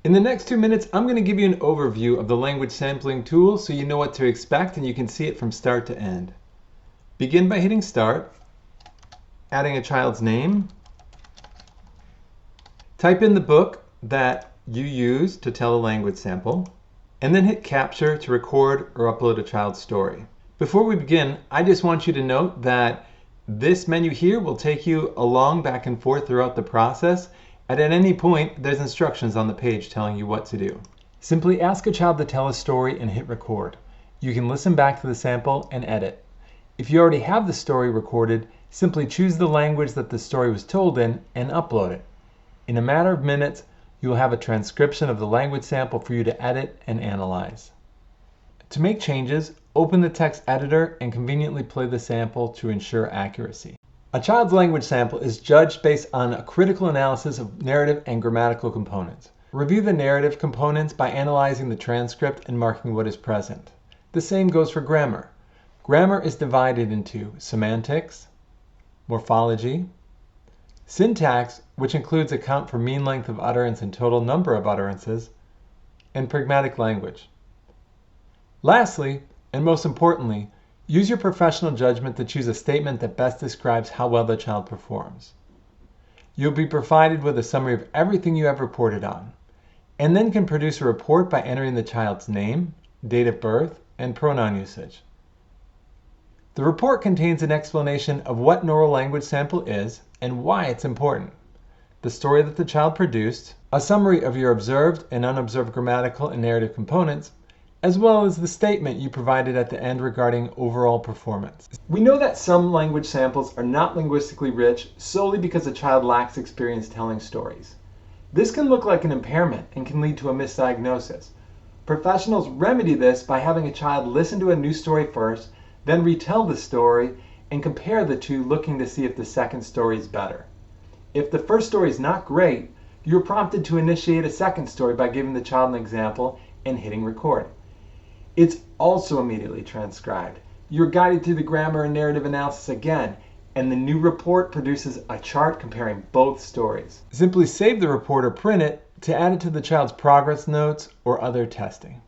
In the next 2 minutes, I'm going to give you an overview of the language sampling tool so you know what to expect and you can see it from start to end. Begin by hitting start, adding a child's name, type in the book that you use to tell a language sample, and then hit capture to record or upload a child's story. Before we begin, I just want you to note that this menu here will take you along back and forth throughout the process, and at any point there's instructions on the page telling you what to do. Simply ask a child to tell a story and hit record. You can listen back to the sample and edit. If you already have the story recorded, simply choose the language that the story was told in and upload it. In a matter of minutes, you will have a transcription of the language sample for you to edit and analyze. To make changes, open the text editor and conveniently play the sample to ensure accuracy. A child's language sample is judged based on a critical analysis of narrative and grammatical components. Review the narrative components by analyzing the transcript and marking what is present. The same goes for grammar. Grammar is divided into semantics, morphology, syntax, which includes a count for mean length of utterance and total number of utterances, and pragmatic language. Lastly, and most importantly, use your professional judgment to choose a statement that best describes how well the child performs. You'll be provided with a summary of everything you have reported on, and then can produce a report by entering the child's name, date of birth, and pronoun usage. The report contains an explanation of what an oral language sample is and why it's important, the story that the child produced, a summary of your observed and unobserved grammatical and narrative components, as well as the statement you provided at the end regarding overall performance. We know that some language samples are not linguistically rich solely because a child lacks experience telling stories. This can look like an impairment and can lead to a misdiagnosis. Professionals remedy this by having a child listen to a new story first, then retell the story and compare the two, looking to see if the second story is better. If the first story is not great, you're prompted to initiate a second story by giving the child an example and hitting record. It's also immediately transcribed. You're guided through the grammar and narrative analysis again, and the new report produces a chart comparing both stories. Simply save the report or print it to add it to the child's progress notes or other testing.